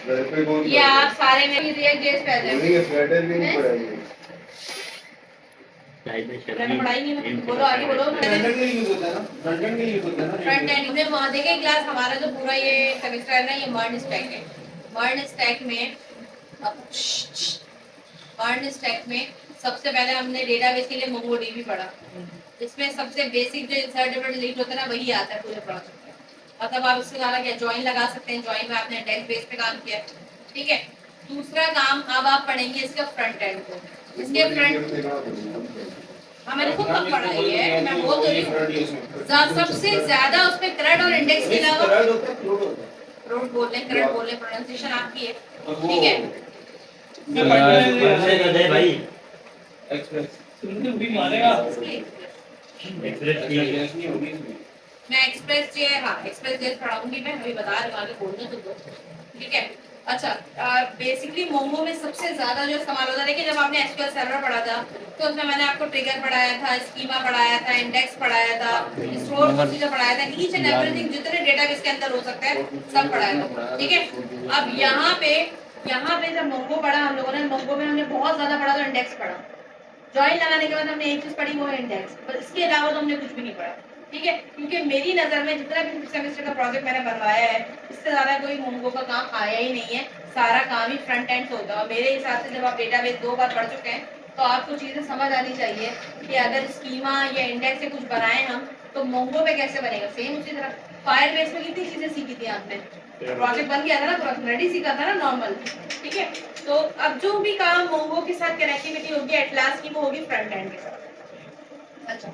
ये आप सारे में भी रिएक्ट जेएस पे आ जाएंगे। स्वेटर भी नहीं पड़ेगी। मैंने पढ़ाई नहीं है, बोलो आगे बोलो। फ्रंट एंड यूज होता है ना, फ्रंट एंड यूज होता है ना। फ्रंट एंड में वहाँ देखे क्लास हमारा जो पूरा ये सेमेस्टर है ना, ये मर्न स्टैक है। मर्न स्टैक में सबसे पहले हमने डेटाबेस के लिए मोंगोडीबी पढ़ा। इसमें सबसे बेसिक जो इंसर्ट डिलीट होता है ना, वही आता है पूरे प्रोजेक्ट में। मतलब आप इससे ज़्यादा क्या ज्वाइन लगा सकते हैं, ज्वाइन में आपने इंडेक्स बेस पे काम किया, ठीक है। दूसरा काम अब आप पढ़ेंगे इसका फ्रंट एंड को। इसके फ्रंट हाँ मैंने खुद कब पढ़ाई है, मैं बोल तो रही हूँ। सबसे ज्यादा उसमें करंट और इंडेक्स के अलावा क्रोड बोल रहे, करंट बोल रहे, प्रोनाउंसिएशन आपकी है, ठीक है। भाई एक्सप्रेस भी मारेगा मैं एक्सप्रेस जे हाँ एक्सप्रेस जे पढ़ाऊंगी, मैं अभी बता रही हूँ, आगे बोलने तो दो, ठीक है। अच्छा बेसिकली मोंगो में सबसे ज्यादा जो इस्तेमाल होता है, देखिए जब आपने एसक्यूएल सर्वर पढ़ा था तो उसमें मैंने आपको ट्रिगर पढ़ाया था, स्कीमा पढ़ाया था, इंडेक्स पढ़ाया था, स्टोर प्रोसीजर पढ़ाया था, ईच एंड एवरीथिंग जितने डेटाबेस के अंदर हो सकता है सब पढ़ाया था, ठीक है। अब यहाँ पे जब मोंगो पढ़ा हम लोगों ने, मोंगो में हमने बहुत ज्यादा पढ़ा तो इंडेक्स पढ़ा। ज्वाइन लगाने के बाद हमने एक चीज पढ़ी, वो है इंडेक्स, पर इसके अलावा तो हमने कुछ भी नहीं पढ़ा, ठीक है। क्योंकि मेरी नजर में जितना भी सेमेस्टर का प्रोजेक्ट मैंने बनवाया है, इससे ज्यादा कोई मोंगो का काम आया ही नहीं है। सारा काम ही फ्रंट एंड से होता है। और मेरे हिसाब से जब आप डेटाबेस 2 बार पढ़ चुके हैं तो आपको चीजें समझ आनी चाहिए कि अगर स्कीमा या इंडेक्स से कुछ बनाए हम तो मोंगो में कैसे बनेगा। सेम उसी तरह फायर बेस में कितनी चीजें सीखी थी आपने, प्रोजेक्ट बन गया था ना, रेडी सीखा था ना नॉर्मल, ठीक है। तो अब जो भी काम मोंगो के साथ कनेक्टिविटी होगी एटलास की, वो होगी फ्रंट एंड के साथ। अच्छा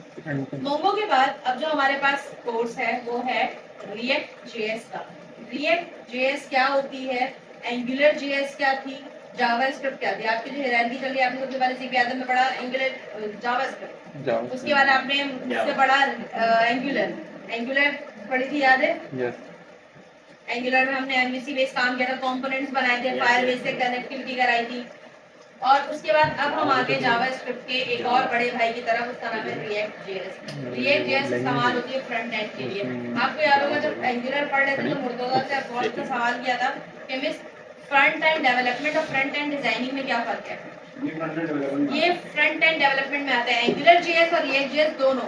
मोंगो के बाद अब जो हमारे पास कोर्स है वो है रिएक्ट जेएस का। रिएक्ट जेएस क्या होती है, एंगुलर जेएस क्या थी, जावास्क्रिप्ट क्या थी। आपकी जो हायरार्की चल रही है, आपने सबसे पहले सीपी आदम में पढ़ा एंगुलर जावास्क्रिप्ट, उसके बाद आपने उससे पढ़ा एंगुलर पढ़ी थी, याद है। एंगुलर में हमने एमवीसी बेस काम किया था, कंपोनेंट्स बनाए थे, फायर बेस से कनेक्टिविटी कराई थी। और उसके बाद अब हम आगे जावास्क्रिप्ट के एक और बड़े भाई की तरफ, उसका नाम है रिएक्ट जेएस। रिएक्ट जेएस इस्तेमाल होती है फ्रंट एंड के लिए। आपको याद होगा जब एंगुलर पढ़ रहे थे तो मुर्तजा से बहुत सा सवाल किया था कि मिस फ्रंट एंड डेवलपमेंट और फ्रंट एंड डिजाइनिंग में क्या फर्क है। ये फ्रंट एंड डेवलपमेंट में आता है, एंगुलर जेएस और रिएक्ट जेएस दोनों।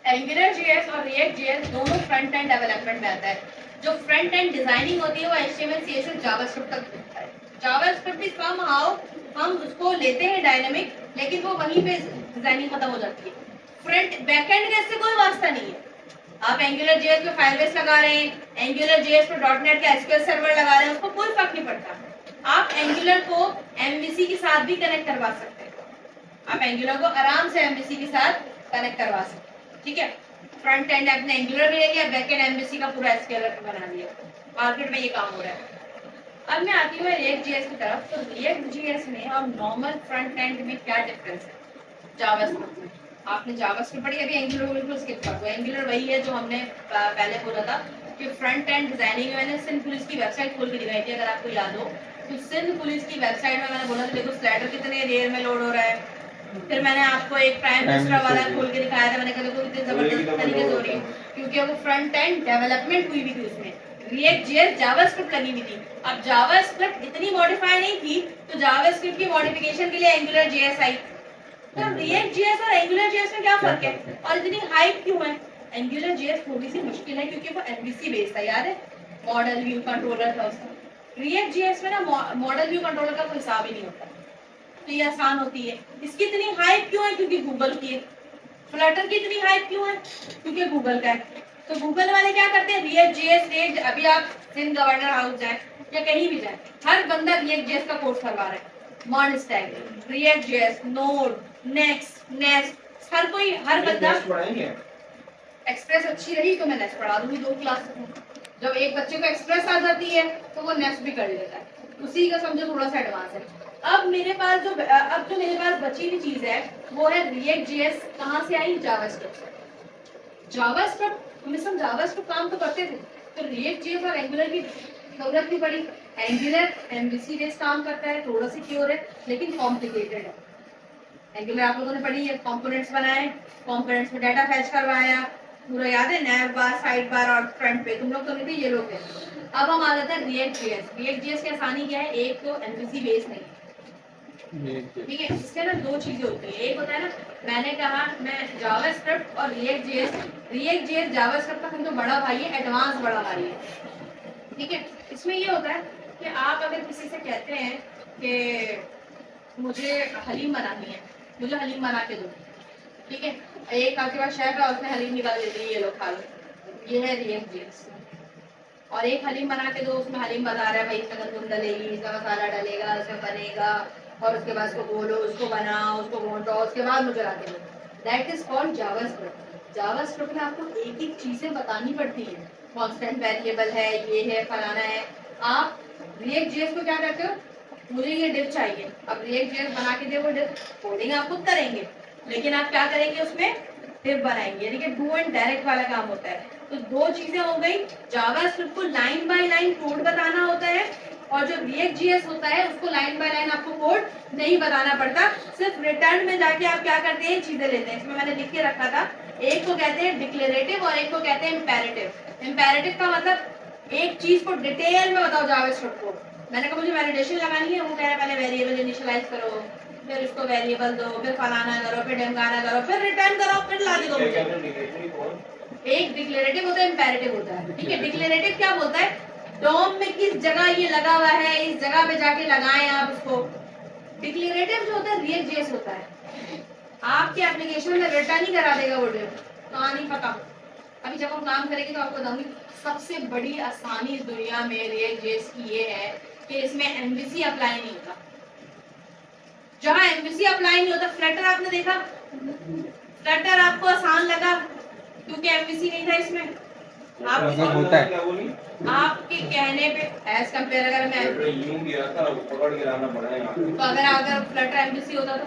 एंगुलर जेएस और रिएक्ट जेएस दोनों फ्रंट एंड डेवलपमेंट में आता है। जो फ्रंट एंड डिजाइनिंग होती है वो एचटीएमएल सीएसएस जावास्क्रिप्ट तक होता है। जावास्क्रिप्ट भी समहाउ हम उसको लेते हैं डायनामिक, लेकिन वो वहीं पे डिजाइनिंग खत्म हो जाती है। फ्रंट बैकएंड का इससे कोई वास्ता नहीं है। आप एंगुलर जेएस पे फायरबेस लगा रहे हैं, एंगुलर जेएस पे डॉटनेट का एसक्यूएल सर्वर लगा रहे हैं, उसको कोई फर्क नहीं पड़ता। आप एंगुलर को एमवीसी के साथ भी कनेक्ट करवा सकते हैं। आप एंगुलर को आराम से एमवीसी के साथ कनेक्ट करवा सकते हैं, ठीक है। फ्रंट एंड आपने एंगुलर भी ले लिया, बैक एंड एमवीसी का पूरा एसक्यूएल बना लिया। मार्केट में ये काम हो रहा है। अब मैं आती हूँ रिएक्ट जेएस की तरफ। तो रिएक्ट जेएस में और नॉर्मल फ्रंट एंड में क्या डिफरेंस है जावास्क्रिप्ट में। आपने जावास्क्रिप्ट पढ़ी, अभी एंगुलर बिल्कुल स्किप कर दो। एंगुलर वही है जो हमने पहले बोला था कि फ्रंट एंड डिजाइनिंग में मैंने सिंध पुलिस की वेबसाइट खोल के दिखाई थी, अगर आपको याद हो तो। सिंध पुलिस की वेबसाइट में मैंने बोला था देखो स्लाइडर कितने देर में लोड हो रहा है। फिर मैंने आपको एक प्राइम मिनिस्टर वाला खोल के दिखाया था, मैंने कहा देखो कितनी जबरदस्त तरीके से हो रही है, क्योंकि वो फ्रंट एंड डेवलपमेंट हुई भी थी उसमें। रिएक्ट जेएस जावास्क्रिप्ट लगी हुई थी। अब जावास्क्रिप्ट इतनी मॉडिफाई नहीं थी, तो जावास्क्रिप्ट की मॉडिफिकेशन के लिए एंगुलर जेएस आई। तो रिएक्ट जेएस और एंगुलर जेएस में क्या फर्क है और इतनी हाइप क्यों है। एंगुलर जेएस थोड़ी सी मुश्किल है क्योंकि वो एमवीसी बेस्ड है, याद है, मॉडल व्यू कंट्रोलर था उसका। रिएक्ट जेएस में ना मॉडल व्यू कंट्रोलर का कोई हिसाब ही नहीं होता, तो ये आसान होती है। इसकी इतनी हाइप क्यों है, क्योंकि गूगल की है। फ्लटर की इतनी हाइप क्यों है, क्योंकि गूगल का है। तो गूगल वाले क्या करते हैं, रिएक्ट जेएस रिएक्ट, अभी आप सिंध गवर्नर हाउस जाए या कहीं भी जाए, हर बंदा रिएक्ट जेएस का कोर्स करवा रहा है। मॉन stack, React JS, Node, Next, Nest, हर कोई, हर बंदा। एक्सप्रेस अच्छी रही तो मैं नेक्स्ट पढ़ा दूंगी 2 क्लास में। जब एक बच्चे को एक्सप्रेस आ जाती है तो वो नेक्स्ट भी कर लेता है, उसी का समझो थोड़ा सा एडवांस है। अब जो मेरे पास बची हुई चीज है वो है रिएक्ट जेएस। कहाँ से आई, जावास्क्रिप्ट से। जावास्क्रिप्ट हमें सब जावास्क्रिप्ट काम तो करते थे, तो रिएक्ट जेएस और एंगुलर की जरूरत नहीं पड़ी। एंगुलर एमवीसी बेस्ड काम करता है, थोड़ा सिक्योर है लेकिन कॉम्प्लिकेटेड है। एंगुलर आप लोगों ने पढ़ी है, कंपोनेंट्स बनाए, कंपोनेंट्स में डाटा फैच करवाया, पूरा याद है, नैव बार, साइड बार और फ्रंट पे तुम लोग तो नहीं थे, ये लोग थे। अब हम आ जाते हैं रिएक्ट जेएस। रिएक्ट जेएस की आसानी क्या है, एक तो एमवीसी बेस नहीं है, ठीक है। इसके ना दो चीजें होती है, एक होता है ना, मैंने कहा मैं जावास्क्रिप्ट और रिएक्ट जेएस जावास्क्रिप्ट का समझो बड़ा भाई है, एडवांस बड़ा भाई है, ठीक है। इसमें ये होता है कि आप अगर किसी से कहते हैं कि मुझे हलीम बनानी है, मुझे हलीम बना के दो, ठीक है। एक आपके पास शेफ है, उसने हलीम निकाल देती है, ये लो खा लो, ये है रिएक्ट जेएस। और एक हलीम बना के दो, उसमें हलीम बता रहा है भाई इसमें गंदम डलेगी, इसमें मसाला डलेगा, इसमें बनेगा, और उसके बाद उसको बोलो, उसको बनाओ, उसको घोंटो, उसके बाद मुझे ला के दो। That is called JavaScript. JavaScript में आपको एक एक चीजें बतानी पड़ती है, कांस्टेंट वेरिएबल है, ये है, फलाना है। आप रिएक्ट जेएस को क्या करते हो, मुझे ये डिव चाहिए, अब रिएक्ट जेएस बना के दे वो डिव, कोडिंग आप खुद करेंगे, लेकिन आप क्या करेंगे उसमें डिव बनाएंगे, यानी कि डू एंड डायरेक्ट वाला काम होता है। तो दो चीजें हो गई, जावास्क्रिप्ट को लाइन बाय लाइन कोड बताना होता है, और जो रिएक्ट जेएस होता है उसको लाइन बाय लाइन आपको कोड नहीं बताना पड़ता, सिर्फ रिटर्न में जाके आप क्या करते हैं, चीजें लेते हैं। इसमें मैंने लिख के रखा था, एक को कहते हैं डिक्लेरेटिव और एक को कहते हैं इंपेरेटिव। इंपेरेटिव का मतलब एक चीज को डिटेल में बताओ जावास्क्रिप्ट को। मैंने कहा मुझे वैलिडेशन लगानी है, वो कह रहा है पहले वेरिएबल इनिशियलाइज करो, फिर उसको वेरिएबल दो, फिर फलाना करो, फिर ढमकाना करो, फिर रिटर्न करो, फिर ला दो मुझे। एक डिक्लेरेटिव होता है, इंपेरेटिव होता है, ठीक है। डिक्लेरेटिव क्या बोलता है, डॉम में किस जगह ये लगा हुआ है, इस जगह पे जाके लगाएं आप उसको। डिक्लेरेटिव जो होता है रिएक्ट जेएस होता है, आपके एप्लीकेशन में रिटर्न ही करा देगा वो डिव, कहानी खत्म। अभी जब हम काम करेंगे तो आपको बताऊंगी। सबसे बड़ी आसानी इस दुनिया में रिएक्ट जेएस की ये है कि इसमें एमवीसी अप्लाई नहीं होता। जहां एमवीसी अप्लाई नहीं होता, फ्लटर आपने देखा, फ्लटर आपको आसान लगा क्योंकि एमवीसी नहीं था इसमें। आप होता है आपके कहने पे एज कंपेयर अगर मैं यूं किया था, पकड़ के लाना पड़ा है यहाँ पे। तो अगर फ्लटर एमवीसी होता तो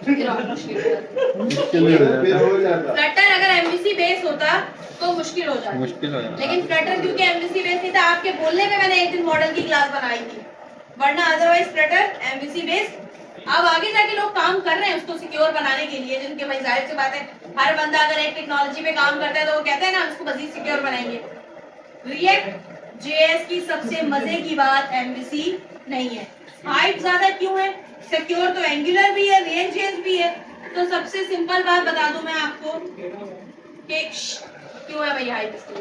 फिर और मुश्किल हो जाता। फिर हो जाता। फ्लटर अगर एमवीसी बेस होता तो मुश्किल हो जाता, मुश्किल हो जाता। लेकिन फ्लटर क्योंकि एमवीसी बेस नहीं था, आपके बोलने पे मैंने एक दिन मॉडल की क्लास बनाई थी, वरना अदरवाइज फ्लटर एमवीसी बेस। अब आगे जाके लोग काम कर रहे हैं उसको सिक्योर बनाने के लिए, जिनके भाई जाहिर सी बात है, हर बंदा अगर एक टेक्नोलॉजी पे काम करता है तो वो कहते हैं ना उसको मजीद सिक्योर बनाएंगे। रिएक्ट जेएस की सबसे मजे की बात एमवीसी नहीं है। हाइट ज्यादा क्यों है, सिक्योर तो एंगुलर भी है, रिएक्ट जेएस भी है। तो सबसे सिंपल बात बता दूं मैं आपको कि क्यों है भाई हाइट इसकी,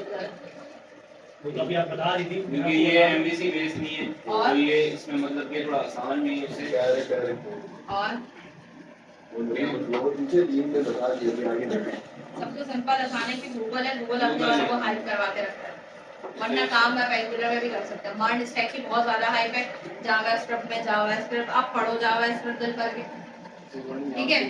वो तो अभी आप बता रही थी क्योंकि ये एमवीसी बेस नहीं है, और? तो ये इसमें मतलब ये थोड़ा आसान भी है उससे। और सबसे सिंपल आसान है कि गूगल है, गूगल अपने वाले को हाइप करवा के रखता है, वरना काम आप एंगुलर में भी कर सकते हैं। मर्ज स्टैक की बहुत ज्यादा हाइप है, जावास्क्रिप्ट में, जावास्क्रिप्ट आप पढ़ो जावास्क्रिप्ट दिल करके, ठीक है।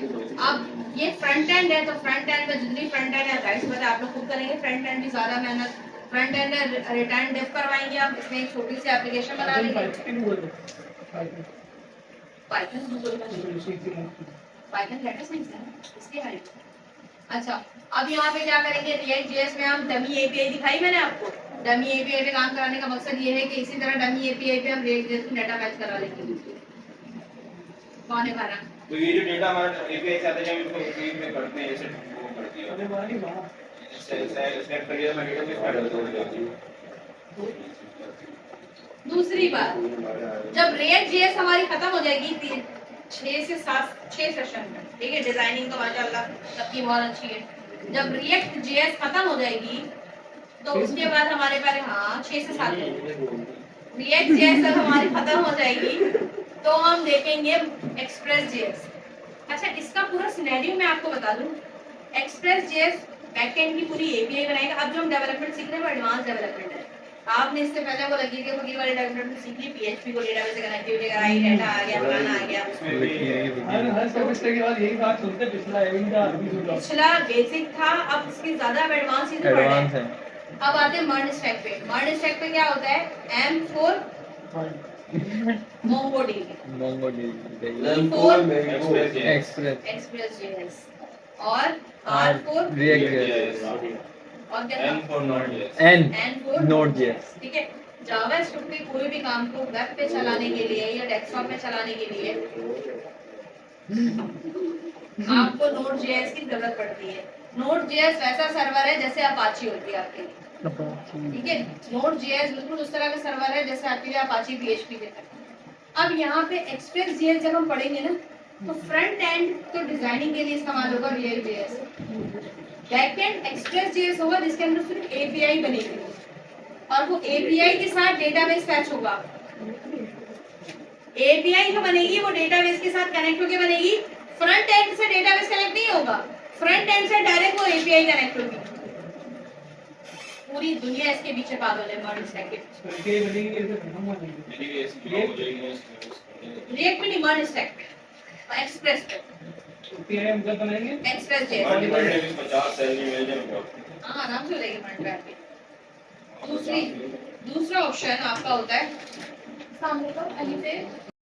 अब ये फ्रंट एंड है, तो फ्रंट एंड में जितनी फ्रंट एंड है राइट में आप लोग खुद करेंगे, फ्रंट एंड भी ज्यादा मेहनत। फ्रंट एंड रिटर्न डिफ करवाएंगे आप, इसमें एक छोटी सी एप्लीकेशन बना लेंगे, पाइथन लेटेस्ट नहीं है इसकी हाइट। अच्छा, अब यहाँ पे क्या करेंगे, रिएक्ट जेएस में हम डमी एपीआई दिखाई मैंने आपको। डमी एपीआई पे काम कराने का मकसद ये है कि इसी तरह डमी एपीआई पे हम रिएक्ट जेएस में डाटा मैच करा लेंगे। कौन है भरा? तो ये जो डेटा हमारा एपीआई से आता है, हम इसको एपीआई में करते हैं, ऐसे वो करती है। सेलेक्ट करिए, मैं डेटा पे डालता हूं। दूसरी बात, जब रिएक्ट जेएस हमारी खत्म हो जाएगी 6 से 6 सेशन में, ठीक है। डिजाइनिंग तो माशाल्लाह सबकी बहुत अच्छी है। जब रिएक्ट जेएस खत्म हो जाएगी तो उसके बाद हमारे पास, हाँ 6 से 7 रिएक्ट जेएस जब हमारी खत्म हो जाएगी तो हम देखेंगे एक्सप्रेस जेएस। अच्छा, इसका पूरा सिनेरियो मैं आपको बता दूं। एक्सप्रेस जेएस बैकएंड की पूरी एपीआई बनाएगा। अब जो हम डेवलपमेंट सीख रहे हैं वो एडवांस डेवलपमेंट है। आपने इससे पहले वो लगी के फकीर वाली डेवलपमेंट सीख ली, पीएचपी को डेटाबेस से कनेक्टिविटी कराई, डाटा आ गया, फलाना आ गया। हर सेमेस्टर के बाद यही बात सुनते, पिछला एविंग का अभी सुन पिछला बेसिक था, अब इसकी ज्यादा एडवांस चीजें पढ़ रहे हैं। अब आते हैं मर्ज स्टैक पे। मर्ज स्टैक पे क्या होता है, M4 MongoDB एक्सप्रेस जेएस और R4 रिएक्ट जेएस और क्या N for Node.js। N4 Node.js, ठीक है। जावास्क्रिप्ट के कोई भी काम को वेब पे चलाने के लिए या डेस्कटॉप पे चलाने के लिए आपको Node.js की जरूरत पड़ती है। Node.js वैसा सर्वर है जैसे अपाची होती है आपके लिए, ठीक है। Node.js बिल्कुल उस तरह का सर्वर है जैसे आपके लिए अपाची PHP के तरह। अब यहाँ पे Express.js जब हम पढ़ेंगे ना, तो फ्रंट एंड तो डिजाइनिंग के लिए इस्तेमाल होगा React.js, बैक एंड Express.js होगा जिसके अंदर सिर्फ API बनेगी और वो API के साथ डेटाबेस फैच होगा। API जो बनेगी वो डेटाबेस के साथ कनेक्ट होके बनेगी। फ्रंट एंड से डेटाबेस कनेक्ट नहीं होगा, फ्रंट एंड से डायरेक्ट वो API कनेक्ट होगी। पूरी दुनिया इसके पीछे पागल है मॉडर्न स्टैक के पीछे। ये बनेगी ऐसे खत्म हो जाएगी। यानी कि ऐसी ब्लॉक हो जाएगी इसमें। रिएक्ट में नहीं, मॉडर्न स्टैक पे, एक्सप्रेस पे, API हम कब बनाएंगे? Express.js मान पे। लीजिए महीने में 50 सैलरी मिल जाए हाँ आराम से हो जाएगी फ्रंट पे आपकी। दूसरा ऑप्शन आपका होता है सामने को अली पे